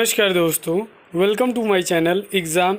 नमस्कार दोस्तों, welcome to my channel exam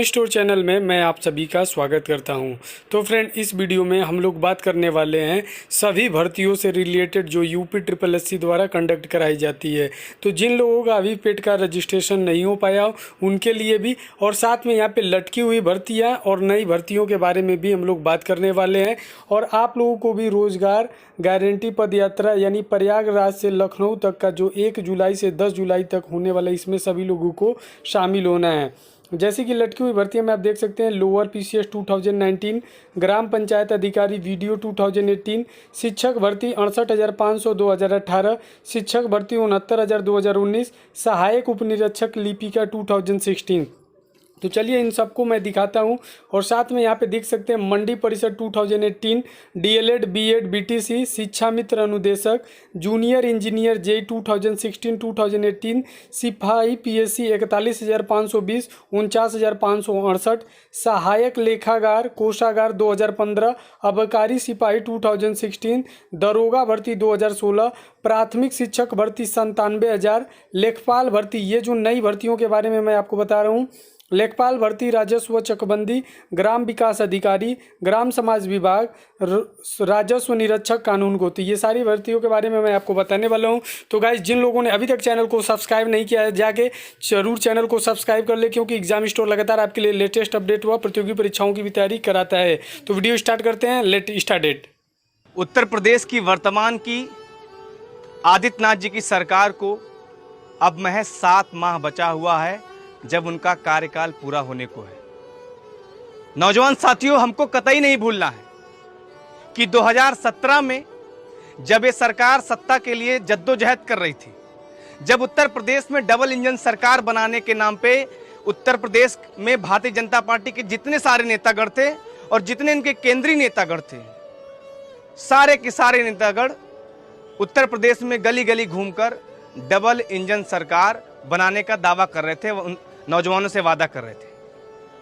store channel में मैं आप सभी का स्वागत करता हूं। तो फ्रेंड, इस वीडियो में हम लोग बात करने वाले हैं सभी भर्तियों से रिलेटेड जो यूपी ट्रिपल एससी द्वारा कंडक्ट कराई जाती है। तो जिन लोगों का अभी पेट का रजिस्ट्रेशन नहीं हो पाया उनके लिए भी, और साथ में यहाँ पे लटकी हुई भर्तियाँ और नई भर्तियों के बारे में भी हम लोग बात करने वाले हैं। और आप लोगों को भी रोज़गार गारंटी पद यात्रा यानी प्रयागराज से लखनऊ तक का जो 1 जुलाई से 10 जुलाई तक होने वाला, इसमें सभी लोगों को शामिल होना है। जैसे कि लटकी हुई भर्तियां में आप देख सकते हैं, लोअर पीसीएस 2019, ग्राम पंचायत अधिकारी वीडियो 2018, शिक्षक भर्ती 68,500 2018, शिक्षक भर्ती 69,000 2019, सहायक उपनिरीक्षक लिपिका 2016। तो चलिए इन सबको मैं दिखाता हूं। और साथ में यहाँ पे देख सकते हैं मंडी परिषद 2018, डीएलएड बीएड बीटीसी, शिक्षा मित्र अनुदेशक, जूनियर इंजीनियर जेई 2016-2018, सिपाही पीएससी 41,520 49,568, सहायक लेखागार कोषागार 2015, अबकारी सिपाही 2016, दरोगा भर्ती 2016, प्राथमिक शिक्षक भर्ती 97,000, लेखपाल भर्ती, ये जो नई भर्तियों के बारे में मैं आपको बता रहा हूँ, लेखपाल भर्ती, राजस्व चकबंदी, ग्राम विकास अधिकारी, ग्राम समाज विभाग, राजस्व निरीक्षक कानून गोती, ये सारी भर्तियों के बारे में मैं आपको बताने वाला हूं। तो गाइस, जिन लोगों ने अभी तक चैनल को सब्सक्राइब नहीं किया है, जाके जरूर चैनल को सब्सक्राइब कर ले, क्योंकि एग्जाम स्टोर लगातार आपके लिए लेटेस्ट अपडेट हुआ प्रतियोगी परीक्षाओं की भी तैयारी कराता है। तो वीडियो स्टार्ट करते हैं, लेट स्टार्ट। उत्तर प्रदेश की वर्तमान की आदित्यनाथ जी की सरकार को अब महज 7 माह बचा हुआ है जब उनका कार्यकाल पूरा होने को है। नौजवान साथियों, हमको कतई नहीं भूलना है कि 2017 में जब ये सरकार सत्ता के लिए जद्दोजहद कर रही थी, जब उत्तर प्रदेश में डबल इंजन सरकार बनाने के नाम पे उत्तर प्रदेश में भारतीय जनता पार्टी के जितने सारे नेतागण थे और जितने इनके केंद्रीय नेतागण थे, सारे के सारे नेतागण उत्तर प्रदेश में गली गली घूमकर डबल इंजन सरकार बनाने का दावा कर रहे थे, नौजवानों से वादा कर रहे थे।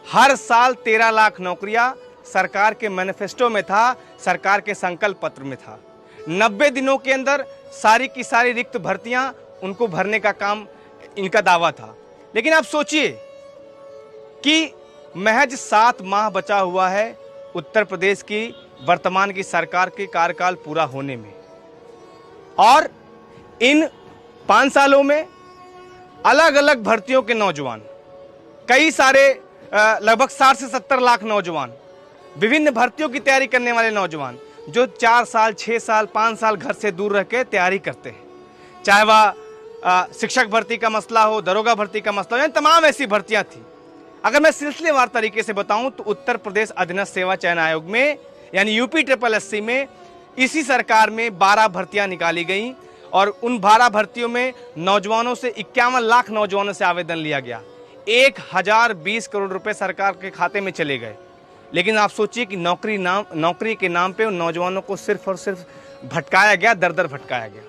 हर साल 13 लाख नौकरियां सरकार के मैनिफेस्टो में था, सरकार के संकल्प पत्र में था। 90 दिनों के अंदर सारी की सारी रिक्त भर्तियां उनको भरने का काम इनका दावा था। लेकिन आप सोचिए कि महज 7 माह बचा हुआ है उत्तर प्रदेश की वर्तमान की सरकार के कार्यकाल पूरा होने में, और इन 5 सालों में अलग अलग भर्तियों के नौजवान, कई सारे लगभग 60 से 70 लाख नौजवान, विभिन्न भर्तियों की तैयारी करने वाले नौजवान जो 4 साल 6 साल 5 साल घर से दूर रह के तैयारी करते हैं, चाहे वह शिक्षक भर्ती का मसला हो, दरोगा भर्ती का मसला हो, यानी तमाम ऐसी भर्तियां थी। अगर मैं सिलसिलेवार तरीके से बताऊं तो उत्तर प्रदेश अधीनस्थ सेवा चयन आयोग में यानी यूपी ट्रिपल एससी में इसी सरकार में 12 भर्तियां निकाली गई, और उन 12 भर्तियों में नौजवानों से 51 लाख नौजवानों से आवेदन लिया गया। 1020 करोड़ रुपए सरकार के खाते में चले गए। लेकिन आप सोचिए कि नौकरी के नाम पे उन नौजवानों को सिर्फ और सिर्फ भटकाया गया, दर दर भटकाया गया।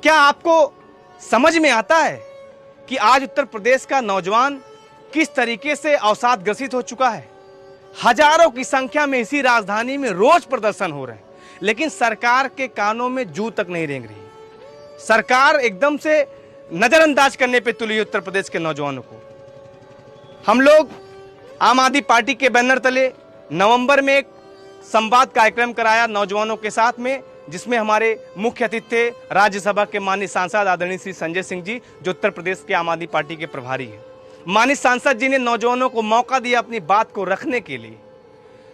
क्या आपको समझ में आता है कि आज उत्तर प्रदेश का नौजवान किस तरीके से अवसाद ग्रसित हो चुका है? हजारों की संख्या में इसी राजधानी में रोज प्रदर्शन हो रहे हैं, लेकिन सरकार के कानों में जू तक नहीं रेंग रही। सरकार एकदम से नजरअंदाज करने पे तुली उत्तर प्रदेश के नौजवानों को। हम लोग आम आदमी पार्टी के बैनर तले नवंबर में एक संवाद कार्यक्रम कराया नौजवानों के साथ में, जिसमें हमारे मुख्य अतिथि थे राज्यसभा के माननीय सांसद आदरणीय श्री संजय सिंह जी, जो उत्तर प्रदेश के आम आदमी पार्टी के प्रभारी हैं। माननीय सांसद जी ने नौजवानों को मौका दिया अपनी बात को रखने के लिए।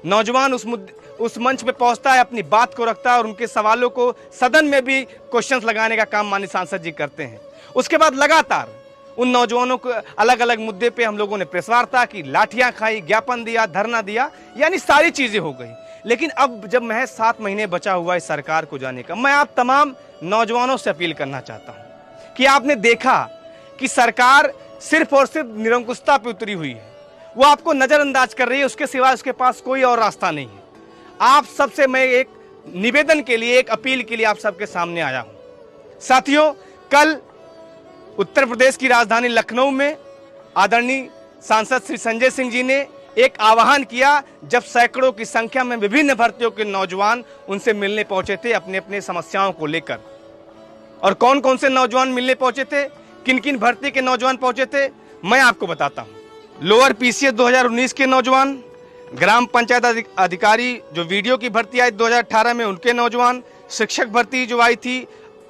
नौजवान उस मंच पे पहुंचता है, अपनी बात को रखता है, और उनके सवालों को सदन में भी क्वेश्चंस लगाने का काम माननीय सांसद जी करते हैं। उसके बाद लगातार उन नौजवानों को अलग अलग मुद्दे पे हम लोगों ने प्रेस वार्ता की, लाठियां खाई, ज्ञापन दिया, धरना दिया, यानी सारी चीजें हो गई। लेकिन अब जब महज 7 महीने बचा हुआ है सरकार को जाने का, मैं आप तमाम नौजवानों से अपील करना चाहता हूं कि आपने देखा कि सरकार सिर्फ और सिर्फ निरंकुशता पे उतरी हुई है, वो आपको नजरअंदाज कर रही है, उसके सिवा उसके पास कोई और रास्ता नहीं है। आप सबसे मैं एक निवेदन के लिए, एक अपील के लिए आप सबके सामने आया हूं। साथियों, कल उत्तर प्रदेश की राजधानी लखनऊ में आदरणीय सांसद श्री संजय सिंह जी ने एक आह्वान किया, जब सैकड़ों की संख्या में विभिन्न भर्तियों के नौजवान उनसे मिलने पहुंचे थे अपने अपने समस्याओं को लेकर। और कौन कौन से नौजवान मिलने पहुंचे थे? किन किन भर्ती के नौजवान पहुंचे थे मैं आपको बताता हूं। लोअर पीसीएस 2019 के नौजवान, ग्राम पंचायत अधिकारी जो वीडियो की भर्ती आई 2018 में उनके नौजवान, शिक्षक भर्ती जो आई थी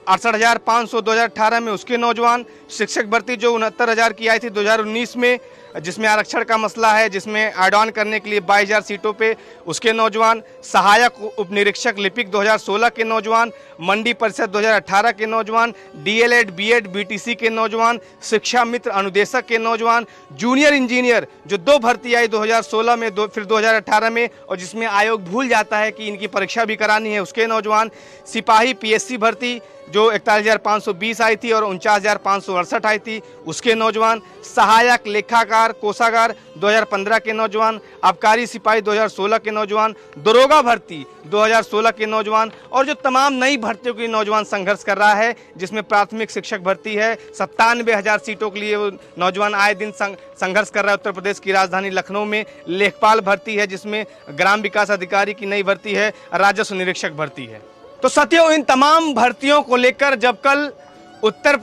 68,500 2018 में उसके नौजवान, शिक्षक भर्ती जो 69,000 की आई थी 2019 में, जिसमें आरक्षण का मसला है, जिसमें ऐड ऑन करने के लिए 22,000 सीटों पे उसके नौजवान, सहायक उप निरीक्षक लिपिक 2016 के नौजवान, मंडी परिषद 2018 के नौजवान, डीएलएड बीएड बीटीसी के नौजवान, शिक्षा मित्र अनुदेशक के नौजवान, जूनियर इंजीनियर जो 2 भर्ती आई 2016 में फिर 2018 में, और जिसमें आयोग भूल जाता है कि इनकी परीक्षा भी करानी है, उसके नौजवान, सिपाही पीएससी भर्ती जो 41,520 आई थी और 49,568 आई थी उसके नौजवान, सहायक लेखाकार कोषागार 2015 के नौजवान, आबकारी सिपाही 2016 के नौजवान, दरोगा भर्ती 2016 के नौजवान, और जो तमाम नई भर्तियों के नौजवान संघर्ष कर रहा है, जिसमें प्राथमिक शिक्षक भर्ती है 97,000 सीटों के लिए वो नौजवान आए दिन संघर्ष कर रहा है। उत्तर प्रदेश की राजधानी लखनऊ में लेखपाल भर्ती है, जिसमें ग्राम विकास अधिकारी की नई भर्ती है, राजस्व निरीक्षक भर्ती है। तो साथियों, इन तमाम भर्तियों को लेकर जब कल उत्तर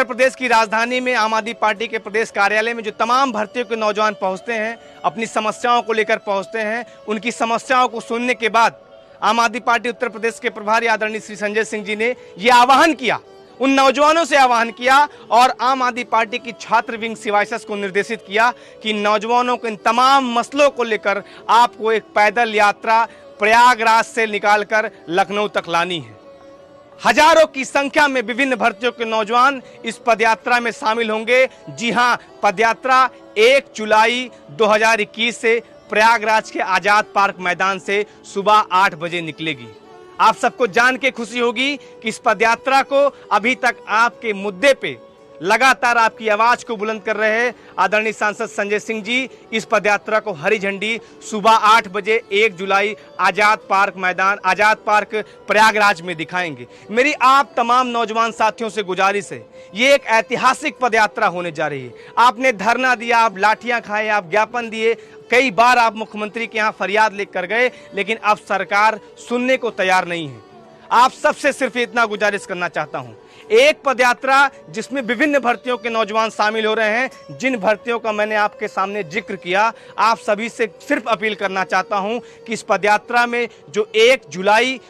प्रदेश की राजधानी में आम आदमी पार्टी के प्रदेश कार्यालय में जो तमाम भर्तियों के नौजवान पहुंचते हैं, अपनी समस्याओं को लेकर पहुंचते हैं, उनकी समस्याओं को सुनने के बाद आम आदमी पार्टी उत्तर प्रदेश के प्रभारी आदरणीय श्री संजय सिंह जी ने यह आह्वान किया, उन नौजवानों से आह्वान किया और आम आदमी पार्टी की छात्र विंग सिवाइसस को निर्देशित किया कि नौजवानों के इन तमाम मसलों को लेकर आपको एक पैदल यात्रा प्रयागराज से निकालकर लखनऊ तक लानी है। हजारों की संख्या में विभिन्न भर्तियों के नौजवान इस पदयात्रा में शामिल होंगे। जी हां, पदयात्रा 1 जुलाई 2021 से प्रयागराज के आजाद पार्क मैदान से सुबह 8 बजे निकलेगी। आप सबको जान के खुशी होगी कि इस पदयात्रा को अभी तक आपके मुद्दे पे लगातार आपकी आवाज को बुलंद कर रहे हैं आदरणीय सांसद संजय सिंह जी इस पदयात्रा को हरी झंडी सुबह 8 बजे 1 जुलाई आजाद पार्क प्रयागराज में दिखाएंगे। मेरी आप तमाम नौजवान साथियों से गुजारिश है, ये एक ऐतिहासिक पदयात्रा होने जा रही है। आपने धरना दिया, आप लाठियां खाए, आप ज्ञापन दिए, कई बार आप मुख्यमंत्री के यहाँ फरियाद लेकर गए, लेकिन अब सरकार सुनने को तैयार नहीं है। आप सबसे सिर्फ इतना गुजारिश करना चाहता हूं, एक पदयात्रा जिसमें विभिन्न भर्तियों के नौजवान शामिल हो रहे हैं, जिन भर्तियों का मैंने आपके सामने जिक्र किया, आप सभी से सिर्फ अपील करना चाहता हूं कि इस पदयात्रा में जो 1 जुलाई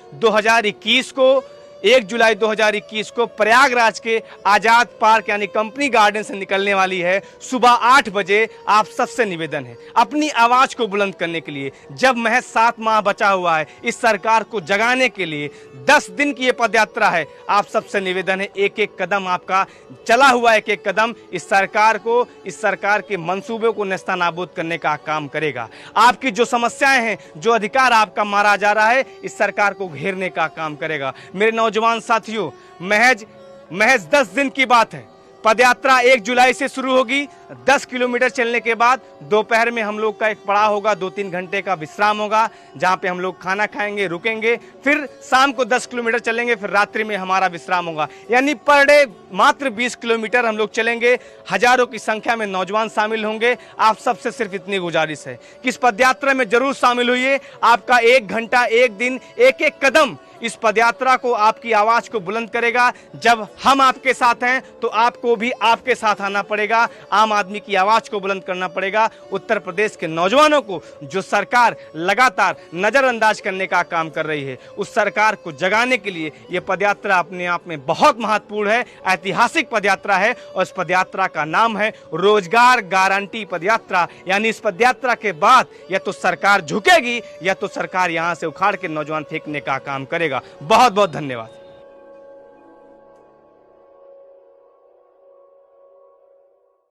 2021 को प्रयागराज के आजाद पार्क यानी कंपनी गार्डन से निकलने वाली है, सुबह 8 बजे आप सबसे निवेदन है अपनी आवाज को बुलंद करने के लिए। जब महज 7 माह बचा हुआ है इस सरकार को जगाने के लिए, 10 दिन की ये पदयात्रा है, आप सबसे निवेदन है एक एक कदम आपका चला हुआ एक एक कदम इस सरकार के मंसूबों को नेस्तनाबूद करने का काम करेगा। आपकी जो समस्याएं हैं, जो अधिकार आपका मारा जा रहा है, इस सरकार को घेरने का काम करेगा। मेरे नौजवान साथियों, महज 10 दिन की बात है। पदयात्रा 1 जुलाई से शुरू होगी। 10 किलोमीटर चलने के बाद दोपहर में हम लोग का एक पड़ाव होगा, 2-3 घंटे का विश्राम होगा, जहां पे हम लोग खाना खाएंगे, रुकेंगे, फिर शाम को 10 किलोमीटर चलेंगे, फिर रात्रि में हमारा विश्राम होगा। यानी पर डे मात्र 20 किलोमीटर हम लोग चलेंगे। हजारों की संख्या में नौजवान शामिल होंगे। आप सबसे सिर्फ इतनी गुजारिश है कि इस पदयात्रा में जरूर शामिल होइए। आपका 1 घंटा, 1 दिन, एक एक कदम इस पदयात्रा को, आपकी आवाज को बुलंद करेगा। जब हम आपके साथ हैं तो आपको भी आपके साथ आना पड़ेगा, आम आदमी की आवाज को बुलंद करना पड़ेगा। उत्तर प्रदेश के नौजवानों को जो सरकार लगातार नजरअंदाज करने का काम कर रही है, उस सरकार को जगाने के लिए यह पदयात्रा अपने आप में बहुत महत्वपूर्ण है, ऐतिहासिक पदयात्रा है। और इस पदयात्रा का नाम है रोजगार गारंटी पदयात्रा। यानी इस पदयात्रा के बाद या तो सरकार झुकेगी या तो सरकार यहां से उखाड़ के नौजवान फेंकने का काम करेगा। बहुत बहुत धन्यवाद।